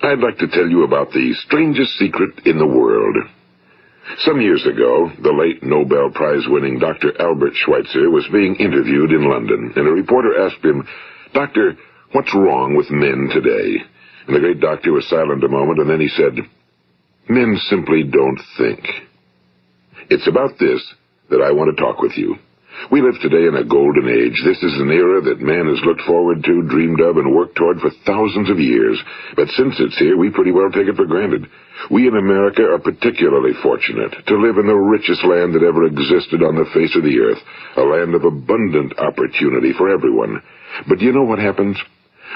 I'd like to tell you about the strangest secret in the world. Some years ago, the late Nobel Prize-winning Dr. Albert Schweitzer was being interviewed in London, and a reporter asked him, "Doctor, what's wrong with men today?" And the great doctor was silent a moment, and then he said, "Men simply don't think." It's about this that I want to talk with you. We live today in a golden age. This is an era that man has looked forward to, dreamed of, and worked toward for thousands of years. But since it's here, we pretty well take it for granted. We in America are particularly fortunate to live in the richest land that ever existed on the face of the earth, a land of abundant opportunity for everyone. But do you know what happens?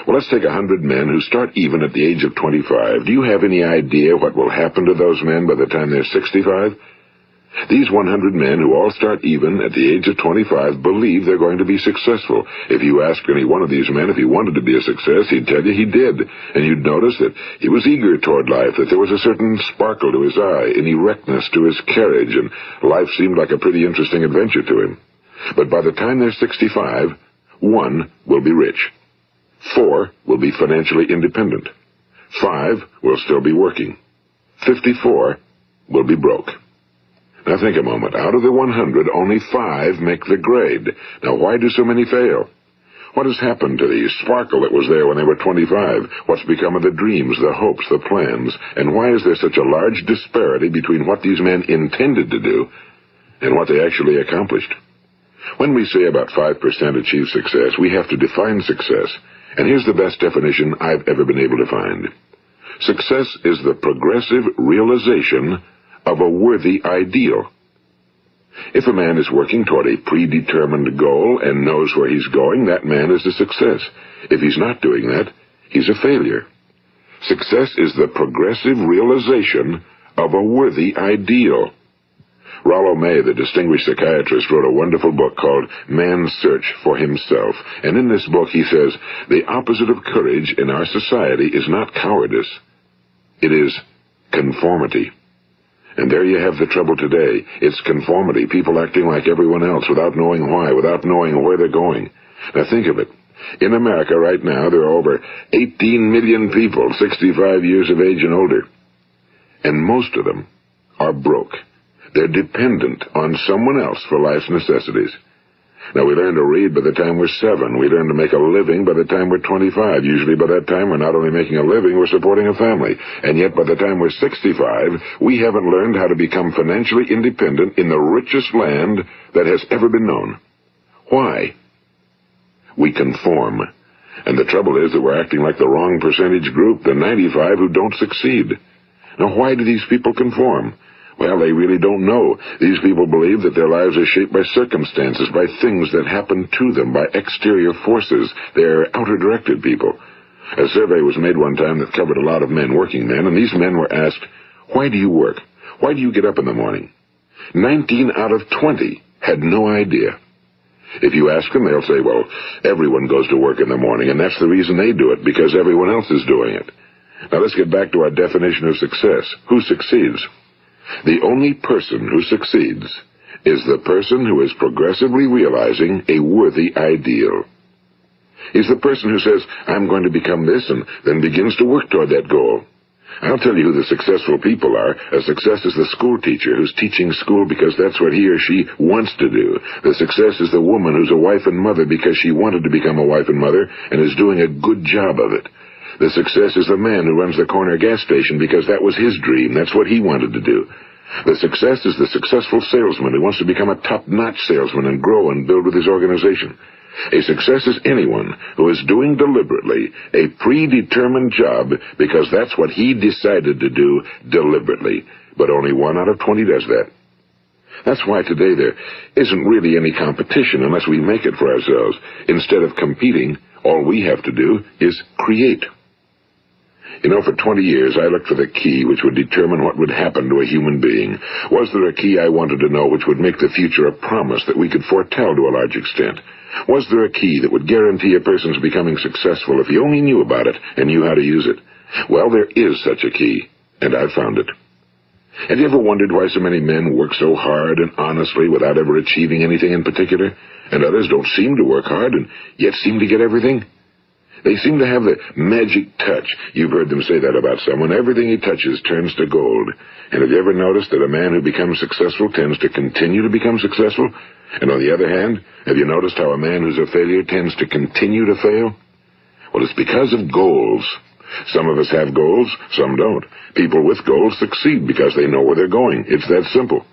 Well, let's take 100 men who start even at the age of 25. Do you have any idea what will happen to those men by the time they're 65? These 100 men who all start even at the age of 25 believe they're going to be successful. If you asked any one of these men if he wanted to be a success, he'd tell you he did. And you'd notice that he was eager toward life, that there was a certain sparkle to his eye, an erectness to his carriage, and life seemed like a pretty interesting adventure to him. But by the time they're 65, 1 will be rich. 4 will be financially independent. 5 will still be working. 54 will be broke. Now think a moment. Out of the 100, only 5 make the grade. Now why do so many fail? What has happened to the sparkle that was there when they were 25? What's become of the dreams, the hopes, the plans? And why is there such a large disparity between what these men intended to do and what they actually accomplished? When we say about 5% achieve success, we have to define success. And here's the best definition I've ever been able to find. Success is the progressive realization of a worthy ideal. If a man is working toward a predetermined goal and knows where he's going, that man is a success. If he's not doing that, he's a failure. Success is the progressive realization of a worthy ideal. Rollo May, the distinguished psychiatrist, wrote a wonderful book called Man's Search for Himself. And in this book he says, the opposite of courage in our society is not cowardice. It is conformity. And there you have the trouble today. It's conformity, people acting like everyone else without knowing why, without knowing where they're going. Now think of it. In America right now, there are over 18 million people 65 years of age and older. And most of them are broke. They're dependent on someone else for life's necessities. Now, we learn to read by the time we're 7. We learn to make a living by the time we're 25. Usually by that time, we're not only making a living, we're supporting a family. And yet, by the time we're 65, we haven't learned how to become financially independent in the richest land that has ever been known. Why? We conform. And the trouble is that we're acting like the wrong percentage group, the 95 who don't succeed. Now, why do these people conform? Well, they really don't know. These people believe that their lives are shaped by circumstances, by things that happen to them, by exterior forces. They're outer-directed people. A survey was made one time that covered a lot of men, working men, and these men were asked, "Why do you work? Why do you get up in the morning?" 19 out of 20 had no idea. If you ask them, they'll say, well, everyone goes to work in the morning, and that's the reason they do it, because everyone else is doing it. Now let's get back to our definition of success. Who succeeds? The only person who succeeds is the person who is progressively realizing a worthy ideal. He's the person who says, I'm going to become this, and then begins to work toward that goal. I'll tell you who the successful people are. A success is the school teacher who's teaching school because that's what he or she wants to do. The success is the woman who's a wife and mother because she wanted to become a wife and mother and is doing a good job of it. The success is the man who runs the corner gas station because that was his dream. That's what he wanted to do. The success is the successful salesman who wants to become a top-notch salesman and grow and build with his organization. A success is anyone who is doing deliberately a predetermined job because that's what he decided to do deliberately. But only 1 out of 20 does that. That's why today there isn't really any competition unless we make it for ourselves. Instead of competing, all we have to do is create. You know, for 20 years, I looked for the key which would determine what would happen to a human being. Was there a key I wanted to know which would make the future a promise that we could foretell to a large extent? Was there a key that would guarantee a person's becoming successful if he only knew about it and knew how to use it? Well, there is such a key, and I've found it. Have you ever wondered why so many men work so hard and honestly without ever achieving anything in particular, and others don't seem to work hard and yet seem to get everything? They seem to have the magic touch. You've heard them say that about someone. Everything he touches turns to gold. And have you ever noticed that a man who becomes successful tends to continue to become successful? And on the other hand, have you noticed how a man who's a failure tends to continue to fail? Well, it's because of goals. Some of us have goals, some don't. People with goals succeed because they know where they're going. It's that simple.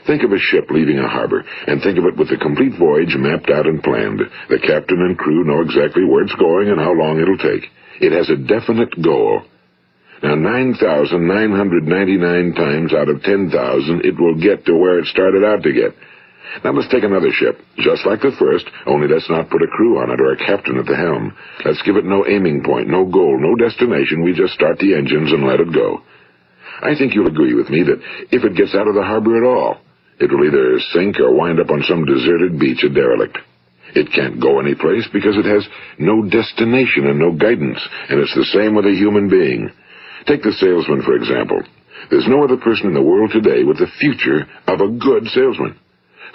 Think of a ship leaving a harbor, and think of it with the complete voyage mapped out and planned. The captain and crew know exactly where it's going and how long it'll take. It has a definite goal. Now, 9,999 times out of 10,000, it will get to where it started out to get. Now, let's take another ship, just like the first, only let's not put a crew on it or a captain at the helm. Let's give it no aiming point, no goal, no destination. We just start the engines and let it go. I think you'll agree with me that if it gets out of the harbor at all, it will either sink or wind up on some deserted beach, a derelict. It can't go anyplace because it has no destination and no guidance, and it's the same with a human being. Take the salesman, for example. There's no other person in the world today with the future of a good salesman.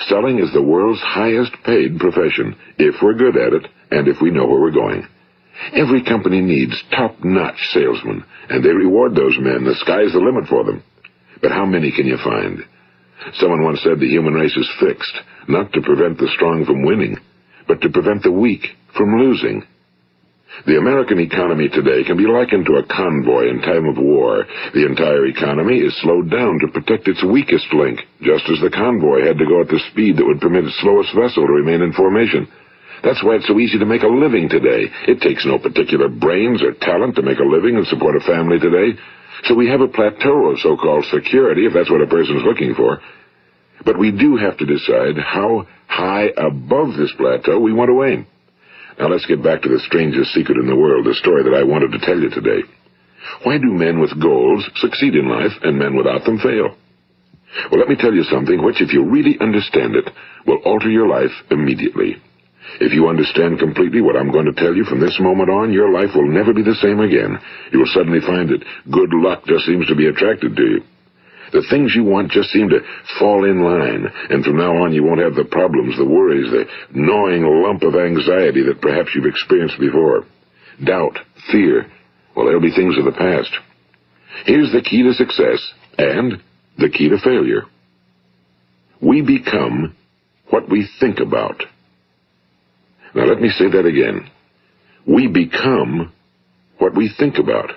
Selling is the world's highest paid profession, if we're good at it and if we know where we're going. Every company needs top-notch salesmen, and they reward those men. The sky's the limit for them. But how many can you find? Someone once said the human race is fixed, not to prevent the strong from winning, but to prevent the weak from losing. The American economy today can be likened to a convoy in time of war. The entire economy is slowed down to protect its weakest link, just as the convoy had to go at the speed that would permit its slowest vessel to remain in formation. That's why it's so easy to make a living today. It takes no particular brains or talent to make a living and support a family today. So we have a plateau of so-called security, if that's what a person's looking for. But we do have to decide how high above this plateau we want to aim. Now let's get back to the strangest secret in the world, the story that I wanted to tell you today. Why do men with goals succeed in life and men without them fail? Well, let me tell you something which, if you really understand it, will alter your life immediately. If you understand completely what I'm going to tell you from this moment on, your life will never be the same again. You will suddenly find that good luck just seems to be attracted to you. The things you want just seem to fall in line, and from now on you won't have the problems, the worries, the gnawing lump of anxiety that perhaps you've experienced before. Doubt, fear, well, they'll be things of the past. Here's the key to success and the key to failure. We become what we think about. Now let me say that again. We become what we think about.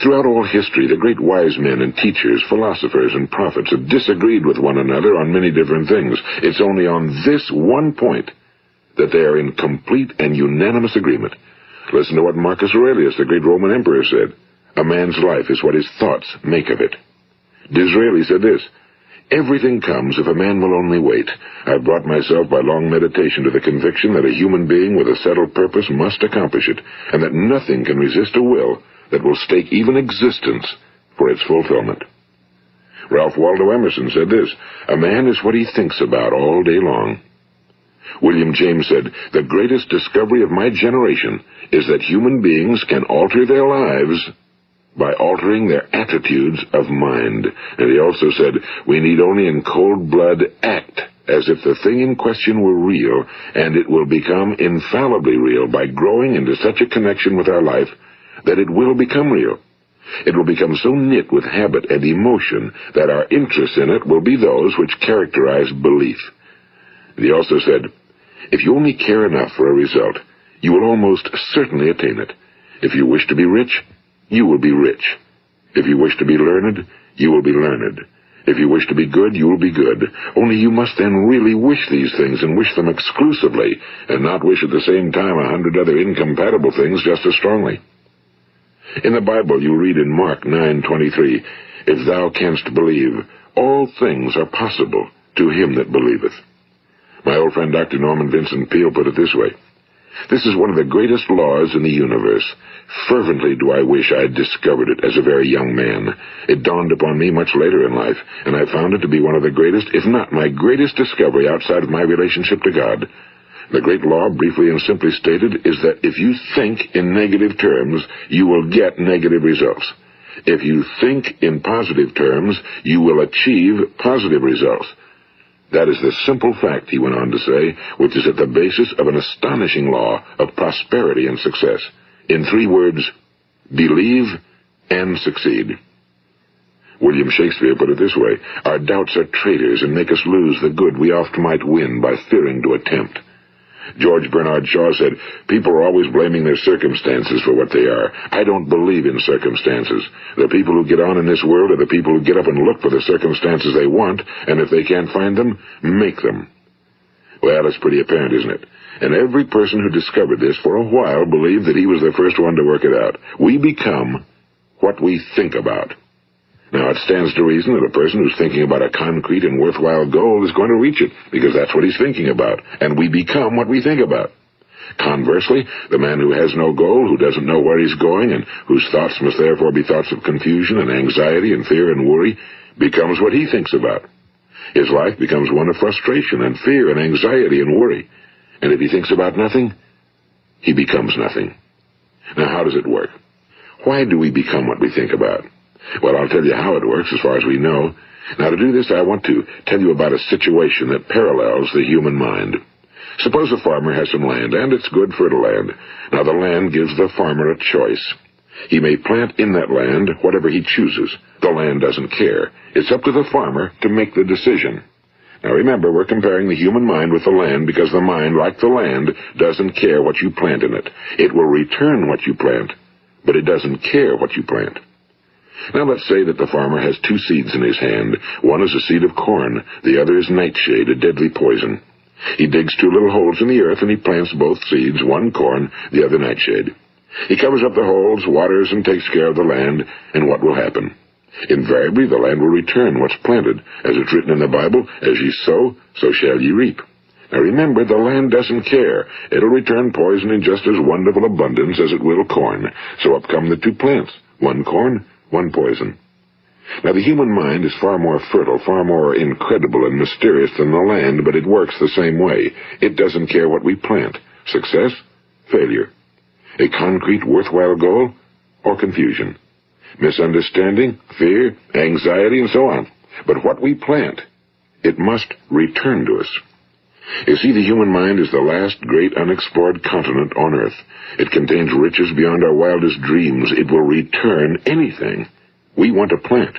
Throughout all history, the great wise men and teachers, philosophers and prophets have disagreed with one another on many different things. It's only on this one point that they are in complete and unanimous agreement. Listen to what Marcus Aurelius, the great Roman emperor, said. A man's life is what his thoughts make of it. Disraeli said this, everything comes if a man will only wait. I've brought myself by long meditation to the conviction that a human being with a settled purpose must accomplish it, and that nothing can resist a will that will stake even existence for its fulfillment. Ralph Waldo Emerson said this, a man is what he thinks about all day long. William James said, the greatest discovery of my generation is that human beings can alter their lives by altering their attitudes of mind. And he also said, we need only in cold blood act as if the thing in question were real, and it will become infallibly real by growing into such a connection with our life that it will become real. It will become so knit with habit and emotion that our interest in it will be those which characterize belief. And he also said, if you only care enough for a result, you will almost certainly attain it. If you wish to be rich, you will be rich. If you wish to be learned, you will be learned. If you wish to be good, you will be good. Only you must then really wish these things and wish them exclusively, and not wish at the same time 100 other incompatible things just as strongly. In the Bible, you read in Mark 9:23, if thou canst believe, all things are possible to him that believeth. My old friend Dr. Norman Vincent Peale put it this way, this is one of the greatest laws in the universe. Fervently do I wish I had discovered it as a very young man. It dawned upon me much later in life, and I found it to be one of the greatest, if not my greatest discovery outside of my relationship to God. The great law, briefly and simply stated, is that if you think in negative terms, you will get negative results. If you think in positive terms, you will achieve positive results. That is the simple fact, he went on to say, which is at the basis of an astonishing law of prosperity and success. In 3 words, believe and succeed. William Shakespeare put it this way: our doubts are traitors and make us lose the good we oft might win by fearing to attempt. George Bernard Shaw said, people are always blaming their circumstances for what they are. I don't believe in circumstances. The people who get on in this world are the people who get up and look for the circumstances they want, and if they can't find them, make them. Well, it's pretty apparent, isn't it? And every person who discovered this for a while believed that he was the first one to work it out. We become what we think about. Now, it stands to reason that a person who's thinking about a concrete and worthwhile goal is going to reach it, because that's what he's thinking about, and we become what we think about. Conversely, the man who has no goal, who doesn't know where he's going, and whose thoughts must therefore be thoughts of confusion and anxiety and fear and worry, becomes what he thinks about. His life becomes one of frustration and fear and anxiety and worry. And if he thinks about nothing, he becomes nothing. Now, how does it work? Why do we become what we think about? Well, I'll tell you how it works as far as we know. Now, to do this, I want to tell you about a situation that parallels the human mind. Suppose a farmer has some land, and it's good fertile land. Now, the land gives the farmer a choice. He may plant in that land whatever he chooses. The land doesn't care. It's up to the farmer to make the decision. Now, remember, we're comparing the human mind with the land because the mind, like the land, doesn't care what you plant in it. It will return what you plant, but it doesn't care what you plant. Now let's say that the farmer has 2 seeds in his hand. One is a seed of corn, the other is nightshade, a deadly poison. He digs 2 little holes in the earth and he plants both seeds, one corn, the other nightshade. He covers up the holes, waters, and takes care of the land, and what will happen? Invariably the land will return what's planted. As it's written in the Bible, as ye sow, so shall ye reap. Now remember, the land doesn't care. It'll return poison in just as wonderful abundance as it will corn. So up come the 2 plants, one corn, one poison. Now, the human mind is far more fertile, far more incredible and mysterious than the land, but it works the same way. It doesn't care what we plant. Success, failure. A concrete, worthwhile goal, or confusion. Misunderstanding, fear, anxiety, and so on. But what we plant, it must return to us. You see, the human mind is the last great unexplored continent on Earth. It contains riches beyond our wildest dreams. It will return anything we want to plant.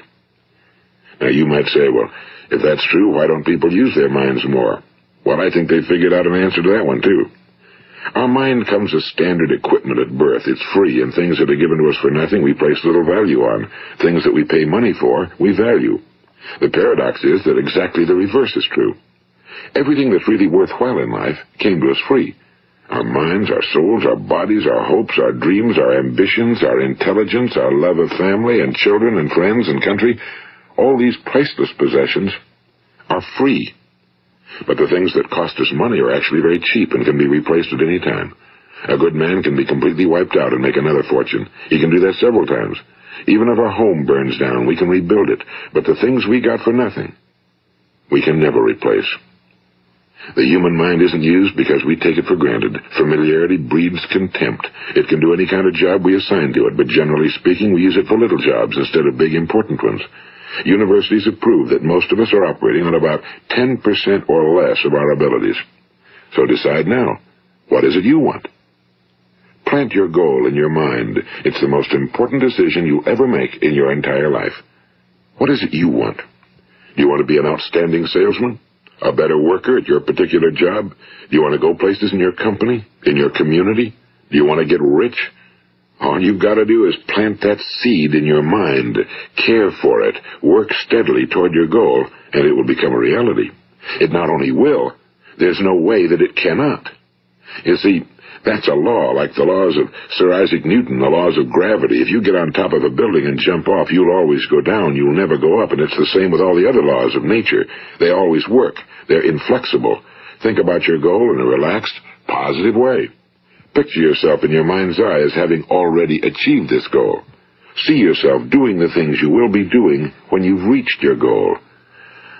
Now, you might say, well, if that's true, why don't people use their minds more? Well, I think they figured out an answer to that one, too. Our mind comes as standard equipment at birth. It's free, and things that are given to us for nothing we place little value on. Things that we pay money for, we value. The paradox is that exactly the reverse is true. Everything that's really worthwhile in life came to us free. Our minds, our souls, our bodies, our hopes, our dreams, our ambitions, our intelligence, our love of family and children and friends and country, all these priceless possessions are free. But the things that cost us money are actually very cheap and can be replaced at any time. A good man can be completely wiped out and make another fortune. He can do that several times. Even if our home burns down, we can rebuild it. But the things we got for nothing, we can never replace. The human mind isn't used because we take it for granted. Familiarity breeds contempt. It can do any kind of job we assign to it, but generally speaking, we use it for little jobs instead of big, important ones. Universities have proved that most of us are operating on about 10% or less of our abilities. So decide now, what is it you want? Plant your goal in your mind. It's the most important decision you'll ever make in your entire life. What is it you want? Do you want to be an outstanding salesman? A better worker at your particular job? Do you want to go places in your company? In your community? Do you want to get rich? All you've got to do is plant that seed in your mind, care for it, work steadily toward your goal, and it will become a reality. It not only will, there's no way that it cannot. You see, that's a law, like the laws of Sir Isaac Newton, the laws of gravity. If you get on top of a building and jump off, you'll always go down. You'll never go up, and it's the same with all the other laws of nature. They always work. They're inflexible. Think about your goal in a relaxed, positive way. Picture yourself in your mind's eye as having already achieved this goal. See yourself doing the things you will be doing when you've reached your goal.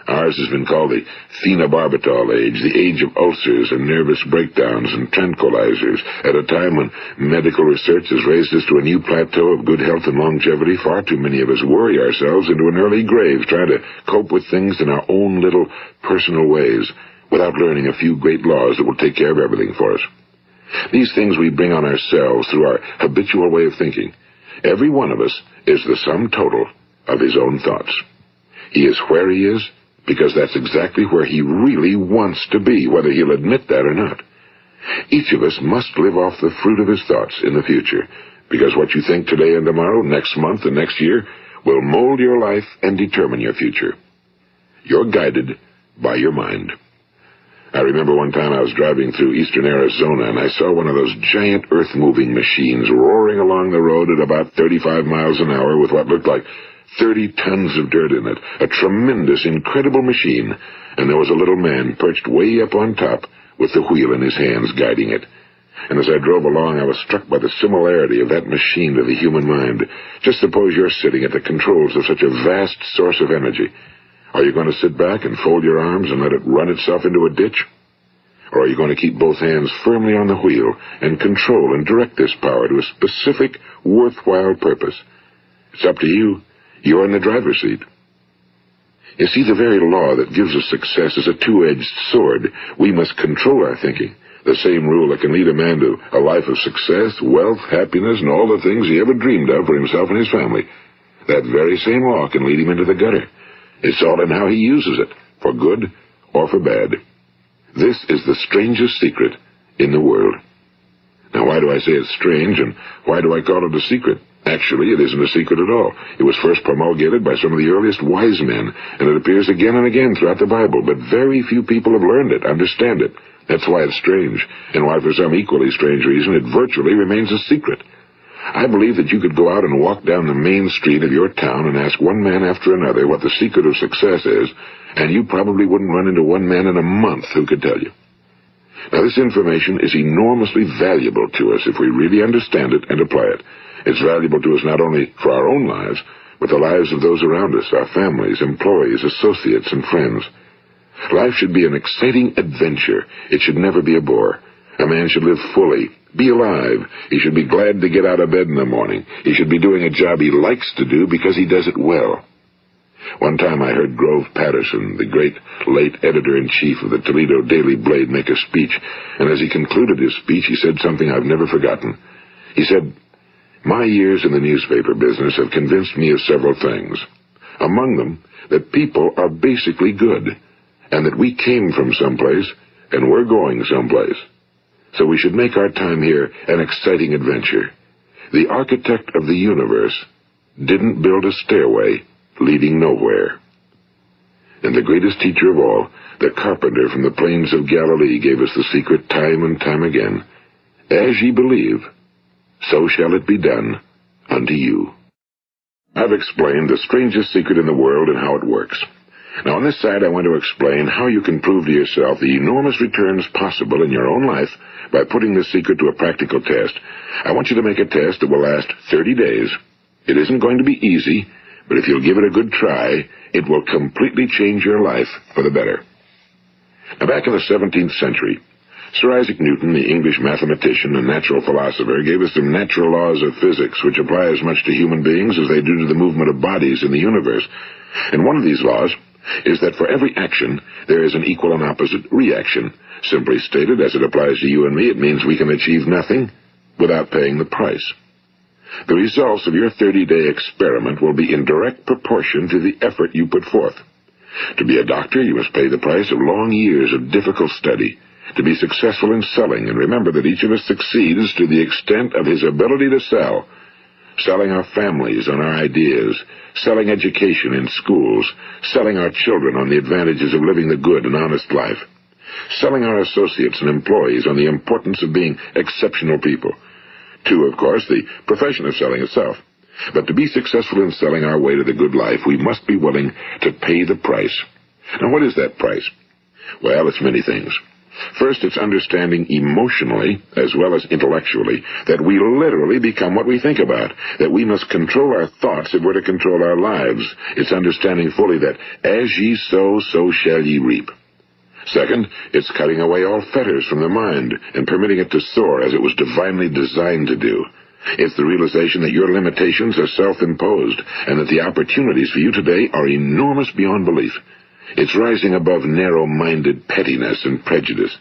Ours has been called the phenobarbital age, the age of ulcers and nervous breakdowns and tranquilizers. At a time when medical research has raised us to a new plateau of good health and longevity, far too many of us worry ourselves into an early grave trying to cope with things in our own little personal ways without learning a few great laws that will take care of everything for us. These things we bring on ourselves through our habitual way of thinking. Every one of us is the sum total of his own thoughts. He is where he is because that's exactly where he really wants to be, whether he'll admit that or not. Each of us must live off the fruit of his thoughts in the future, because what you think today and tomorrow, next month and next year, will mold your life and determine your future. You're guided by your mind. I remember one time I was driving through eastern Arizona, and I saw one of those giant earth-moving machines roaring along the road at about 35 miles an hour with what looked like 30 tons of dirt in it. A tremendous, incredible machine, and there was a little man perched way up on top with the wheel in his hands guiding it. And as I drove along, I was struck by the similarity of that machine to the human mind. Just suppose you're sitting at the controls of such a vast source of energy. Are you going to sit back and fold your arms and let it run itself into a ditch? Or are you going to keep both hands firmly on the wheel and control and direct this power to a specific, worthwhile purpose? It's up to you. You're in the driver's seat. You see, the very law that gives us success is a two-edged sword. We must control our thinking. The same rule that can lead a man to a life of success, wealth, happiness, and all the things he ever dreamed of for himself and his family. That very same law can lead him into the gutter. It's all in how he uses it, for good or for bad. This is the strangest secret in the world. Now, why do I say it's strange, and why do I call it a secret? Actually, it isn't a secret at all. It was first promulgated by some of the earliest wise men, and it appears again and again throughout the Bible, but very few people have learned it, understand it. That's why it's strange, and why for some equally strange reason it virtually remains a secret. I believe that you could go out and walk down the main street of your town and ask one man after another what the secret of success is, and you probably wouldn't run into one man in a month who could tell you. Now, this information is enormously valuable to us if we really understand it and apply it. It's valuable to us not only for our own lives, but the lives of those around us, our families, employees, associates, and friends. Life should be an exciting adventure. It should never be a bore. A man should live fully, be alive. He should be glad to get out of bed in the morning. He should be doing a job he likes to do because he does it well. One time I heard Grove Patterson, the great late editor-in-chief of the Toledo Daily Blade, make a speech, and as he concluded his speech, he said something I've never forgotten. He said, "My years in the newspaper business have convinced me of several things. Among them, that people are basically good, and that we came from someplace, and we're going someplace. So we should make our time here an exciting adventure. The architect of the universe didn't build a stairway leading nowhere." And the greatest teacher of all, the carpenter from the plains of Galilee, gave us the secret time and time again. As ye believe, so shall it be done unto you. I've explained the strangest secret in the world and how it works. Now, on this side, I want to explain how you can prove to yourself the enormous returns possible in your own life by putting this secret to a practical test. I want you to make a test that will last 30 days. It isn't going to be easy, but if you'll give it a good try, it will completely change your life for the better. Now, back in the 17th century, Sir Isaac Newton, the English mathematician and natural philosopher, gave us some natural laws of physics which apply as much to human beings as they do to the movement of bodies in the universe. And one of these laws is that for every action, there is an equal and opposite reaction. Simply stated, as it applies to you and me, it means we can achieve nothing without paying the price. The results of your 30-day experiment will be in direct proportion to the effort you put forth. To be a doctor, you must pay the price of long years of difficult study. To be successful in selling, and remember that each of us succeeds to the extent of his ability to sell. Selling our families on our ideas, selling education in schools, selling our children on the advantages of living the good and honest life, selling our associates and employees on the importance of being exceptional people. To, of course, the profession of selling itself. But to be successful in selling our way to the good life, we must be willing to pay the price. Now, what is that price? Well, it's many things. First, it's understanding emotionally, as well as intellectually, that we literally become what we think about, that we must control our thoughts if we're to control our lives. It's understanding fully that as ye sow, so shall ye reap. Second, it's cutting away all fetters from the mind and permitting it to soar as it was divinely designed to do. It's the realization that your limitations are self-imposed and that the opportunities for you today are enormous beyond belief. It's rising above narrow-minded pettiness and prejudice.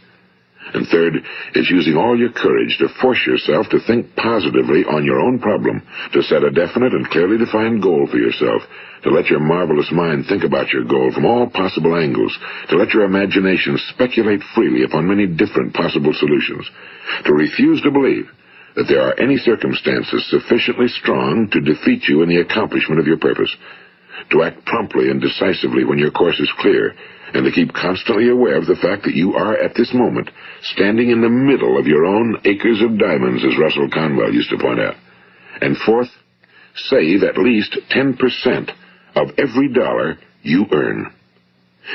And third, it's using all your courage to force yourself to think positively on your own problem, to set a definite and clearly defined goal for yourself, to let your marvelous mind think about your goal from all possible angles, to let your imagination speculate freely upon many different possible solutions, to refuse to believe that there are any circumstances sufficiently strong to defeat you in the accomplishment of your purpose, to act promptly and decisively when your course is clear, and to keep constantly aware of the fact that you are, at this moment, standing in the middle of your own acres of diamonds, as Russell Conwell used to point out. And fourth, save at least 10% of every dollar you earn.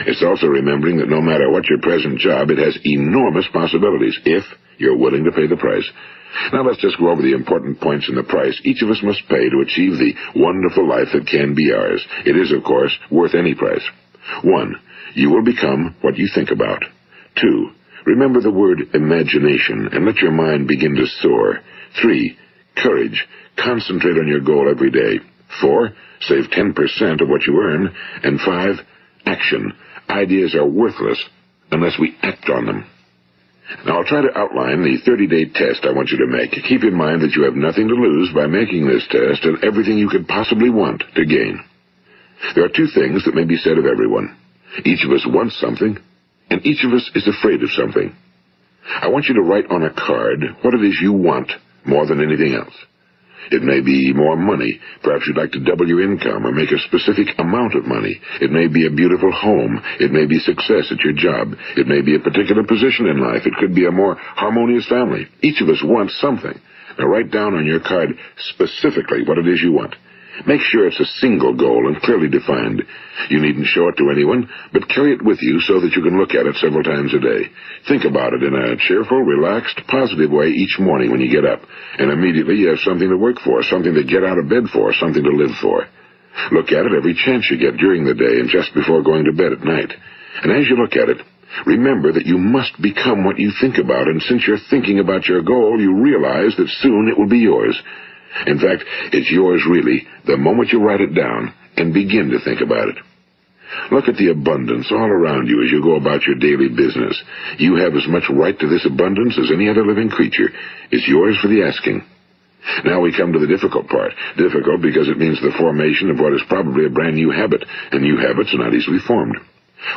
It's also remembering that no matter what your present job, it has enormous possibilities, if you're willing to pay the price. Now let's just go over the important points in the price each of us must pay to achieve the wonderful life that can be ours. It is, of course, worth any price. 1. You will become what you think about. 2. Remember the word imagination and let your mind begin to soar. 3. Courage. Concentrate on your goal every day. 4. Save 10% of what you earn. And 5. Action. Ideas are worthless unless we act on them. Now, I'll try to outline the 30-day test I want you to make. Keep in mind that you have nothing to lose by making this test and everything you could possibly want to gain. There are 2 things that may be said of everyone. Each of us wants something, and each of us is afraid of something. I want you to write on a card what it is you want more than anything else. It may be more money. Perhaps you'd like to double your income or make a specific amount of money. It may be a beautiful home. It may be success at your job. It may be a particular position in life. It could be a more harmonious family. Each of us wants something. Now write down on your card specifically what it is you want. Make sure it's a single goal and clearly defined. You needn't show it to anyone, but carry it with you so that you can look at it several times a day. Think about it in a cheerful, relaxed, positive way each morning when you get up, and immediately you have something to work for, something to get out of bed for, something to live for. Look at it every chance you get during the day and just before going to bed at night. And as you look at it, remember that you must become what you think about, and since you're thinking about your goal, you realize that soon it will be yours. In fact, it's yours really the moment you write it down and begin to think about it. Look at the abundance all around you as you go about your daily business. You have as much right to this abundance as any other living creature. It's yours for the asking. Now we come to the difficult part. Difficult because it means the formation of what is probably a brand new habit, and new habits are not easily formed.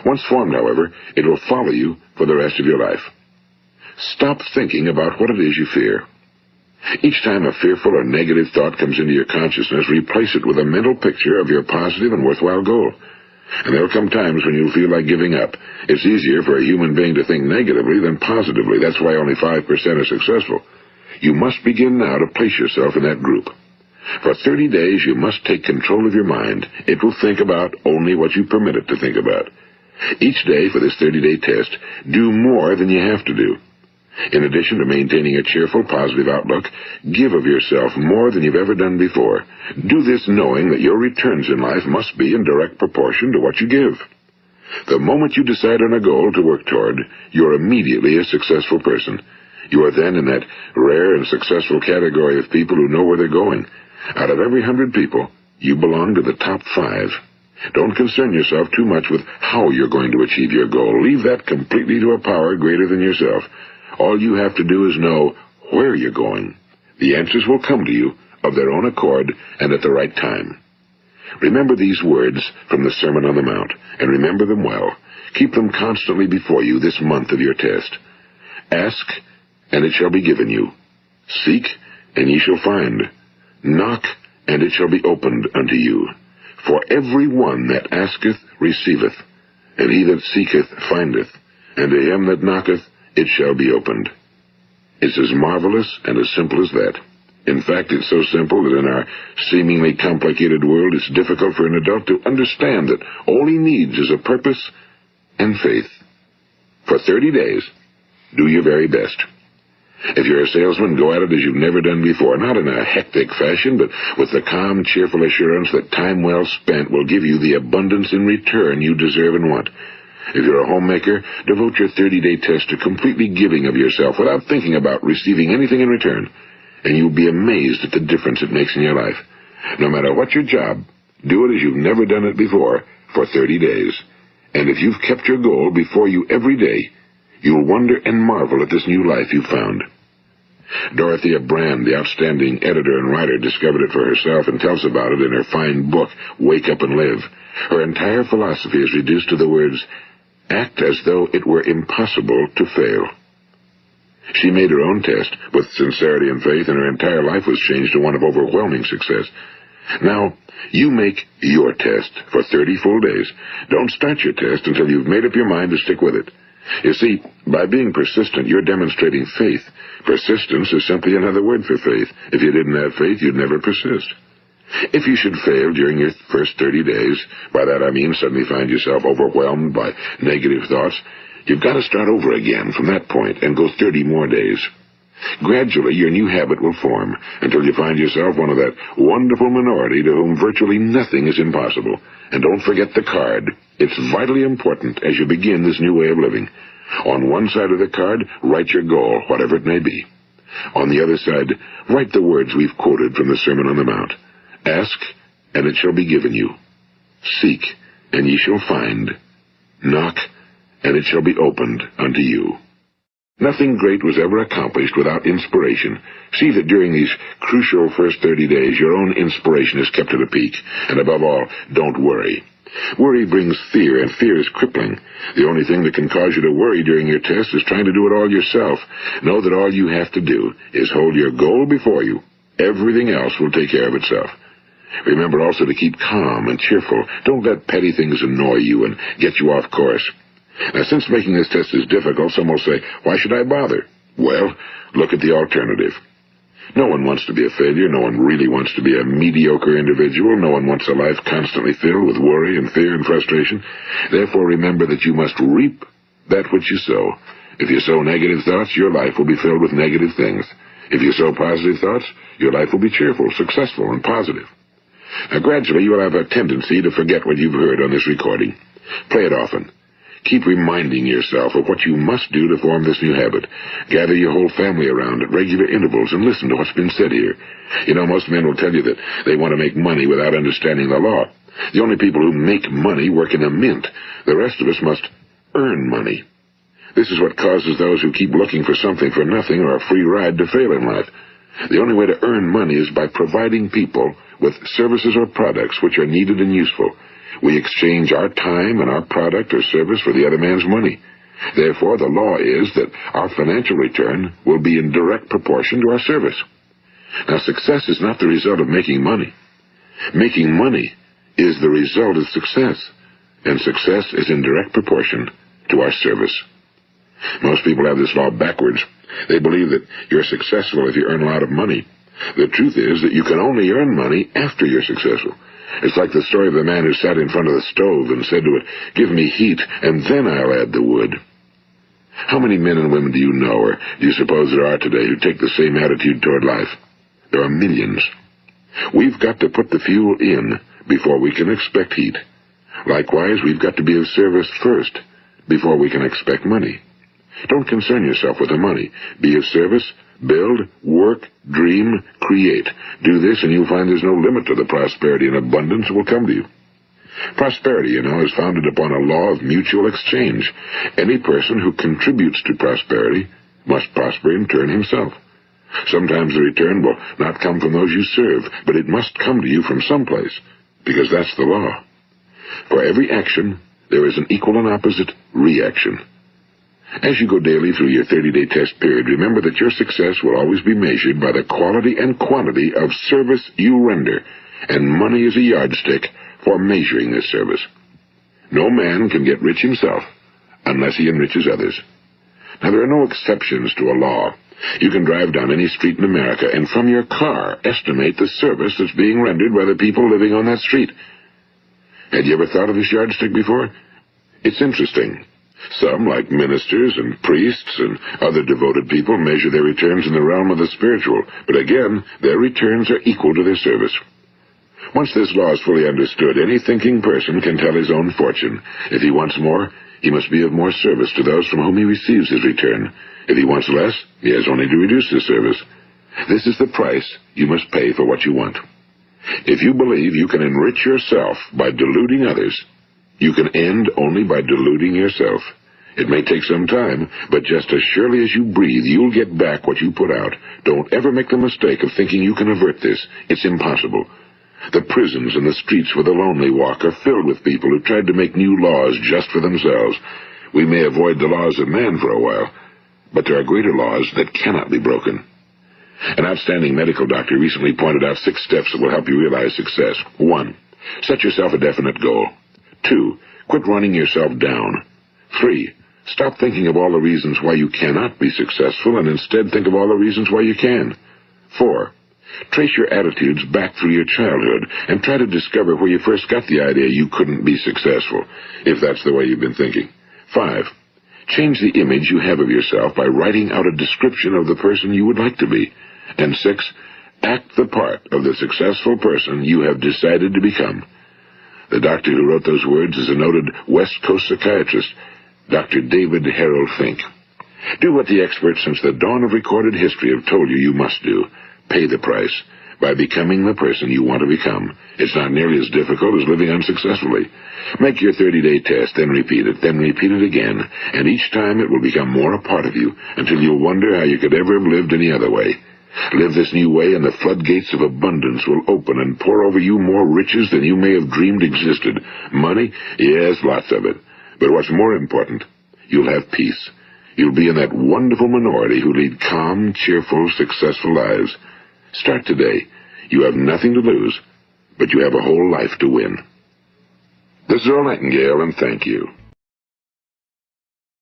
Once formed, however, it will follow you for the rest of your life. Stop thinking about what it is you fear. Each time a fearful or negative thought comes into your consciousness, replace it with a mental picture of your positive and worthwhile goal. And there'll come times when you'll feel like giving up. It's easier for a human being to think negatively than positively. That's why only 5% are successful. You must begin now to place yourself in that group. For 30 days, you must take control of your mind. It will think about only what you permit it to think about. Each day for this 30-day test, do more than you have to do. In addition to maintaining a cheerful, positive outlook, give of yourself more than you've ever done before. Do this knowing that your returns in life must be in direct proportion to what you give. The moment you decide on a goal to work toward, you're immediately a successful person. You are then in that rare and successful category of people who know where they're going. Out of every 100 people, you belong to the top 5. Don't concern yourself too much with how you're going to achieve your goal. Leave that completely to a power greater than yourself. All you have to do is know where you're going. The answers will come to you of their own accord and at the right time. Remember these words from the Sermon on the Mount, and remember them well. Keep them constantly before you this month of your test. Ask, and it shall be given you. Seek, and ye shall find. Knock, and it shall be opened unto you. For every one that asketh receiveth, and he that seeketh findeth, and to him that knocketh it shall be opened. It's as marvelous and as simple as that. In fact, it's so simple that in our seemingly complicated world, it's difficult for an adult to understand that all he needs is a purpose and faith. For 30 days, Do your very best. If you're a salesman, go at it as you've never done before, not in a hectic fashion, but with the calm, cheerful assurance that time well spent will give you the abundance in return you deserve and want. If you're a homemaker, devote your 30-day test to completely giving of yourself without thinking about receiving anything in return, and you'll be amazed at the difference it makes in your life. No matter what your job, do it as you've never done it before for 30 days. And if you've kept your goal before you every day, you'll wonder and marvel at this new life you've found. Dorothea Brand, the outstanding editor and writer, discovered it for herself and tells about it in her fine book, Wake Up and Live. Her entire philosophy is reduced to the words, act as though it were impossible to fail. She made her own test with sincerity and faith, and her entire life was changed to one of overwhelming success. Now, you make your test for 30 full days. Don't start your test until you've made up your mind to stick with it. You see, by being persistent, you're demonstrating faith. Persistence is simply another word for faith. If you didn't have faith, you'd never persist. If you should fail during your first 30 days, by that I mean suddenly find yourself overwhelmed by negative thoughts, you've got to start over again from that point and go 30 more days. Gradually, your new habit will form until you find yourself one of that wonderful minority to whom virtually nothing is impossible. And don't forget the card. It's vitally important as you begin this new way of living. On one side of the card, write your goal, whatever it may be. On the other side, write the words we've quoted from the Sermon on the Mount. Ask, and it shall be given you. Seek, and ye shall find. Knock, and it shall be opened unto you. Nothing great was ever accomplished without inspiration. See that during these crucial first 30 days, your own inspiration is kept at a peak. And above all, don't worry. Worry brings fear, and fear is crippling. The only thing that can cause you to worry during your test is trying to do it all yourself. Know that all you have to do is hold your goal before you. Everything else will take care of itself. Remember also to keep calm and cheerful. Don't let petty things annoy you and get you off course. Now, since making this test is difficult, some will say, why should I bother? Well, look at the alternative. No one wants to be a failure. No one really wants to be a mediocre individual. No one wants a life constantly filled with worry and fear and frustration. Therefore, remember that you must reap that which you sow. If you sow negative thoughts, your life will be filled with negative things. If you sow positive thoughts, your life will be cheerful, successful, and positive. Now, gradually, you will have a tendency to forget what you've heard on this recording. Play it often. Keep reminding yourself of what you must do to form this new habit. Gather your whole family around at regular intervals and listen to what's been said here. You know, most men will tell you that they want to make money without understanding the law. The only people who make money work in a mint. The rest of us must earn money. This is what causes those who keep looking for something for nothing or a free ride to fail in life. The only way to earn money is by providing people with services or products which are needed and useful. We exchange our time and our product or service for the other man's money. Therefore, the law is that our financial return will be in direct proportion to our service. Now, success is not the result of making money. Making money is the result of success, and success is in direct proportion to our service. Most people have this law backwards. They believe that you're successful if you earn a lot of money. The truth is that you can only earn money after you're successful. It's like the story of the man who sat in front of the stove and said to it, give me heat, and then I'll add the wood. How many men and women do you know, or do you suppose there are today, who take the same attitude toward life? There are millions. We've got to put the fuel in before we can expect heat. Likewise, we've got to be of service first before we can expect money. Don't concern yourself with the money. Be of service, build, work, dream, create. Do this and you'll find there's no limit to the prosperity and abundance that will come to you. Prosperity, you know, is founded upon a law of mutual exchange. Any person who contributes to prosperity must prosper in turn himself. Sometimes the return will not come from those you serve, but it must come to you from someplace, because that's the law. For every action, there is an equal and opposite reaction. As you go daily through your 30-day test period, remember that your success will always be measured by the quality and quantity of service you render, and money is a yardstick for measuring this service. No man can get rich himself unless he enriches others. Now, there are no exceptions to a law. You can drive down any street in America and from your car estimate the service that's being rendered by the people living on that street. Had you ever thought of this yardstick before? It's interesting. Some, like ministers and priests and other devoted people, measure their returns in the realm of the spiritual, but again, their returns are equal to their service. Once this law is fully understood, any thinking person can tell his own fortune. If he wants more, he must be of more service to those from whom he receives his return. If he wants less, he has only to reduce his service. This is the price you must pay for what you want. If you believe you can enrich yourself by deluding others, you can end only by deluding yourself. It may take some time, but just as surely as you breathe, you'll get back what you put out. Don't ever make the mistake of thinking you can avert this. It's impossible. The prisons and the streets where the lonely walk are filled with people who tried to make new laws just for themselves. We may avoid the laws of man for a while, but there are greater laws that cannot be broken. An outstanding medical doctor recently pointed out 6 steps that will help you realize success. 1. Set yourself a definite goal. 2. Quit running yourself down. 3. Stop thinking of all the reasons why you cannot be successful and instead think of all the reasons why you can. 4. Trace your attitudes back through your childhood and try to discover where you first got the idea you couldn't be successful, if that's the way you've been thinking. 5. Change the image you have of yourself by writing out a description of the person you would like to be. And 6. Act the part of the successful person you have decided to become. The doctor who wrote those words is a noted West Coast psychiatrist, Dr. David Harold Fink. Do what the experts since the dawn of recorded history have told you you must do. Pay the price by becoming the person you want to become. It's not nearly as difficult as living unsuccessfully. Make your 30-day test, then repeat it again, and each time it will become more a part of you until you'll wonder how you could ever have lived any other way. Live this new way, and the floodgates of abundance will open and pour over you more riches than you may have dreamed existed. Money? Yes, lots of it. But what's more important, you'll have peace. You'll be in that wonderful minority who lead calm, cheerful, successful lives. Start today. You have nothing to lose, but you have a whole life to win. This is Earl Nightingale, and thank you.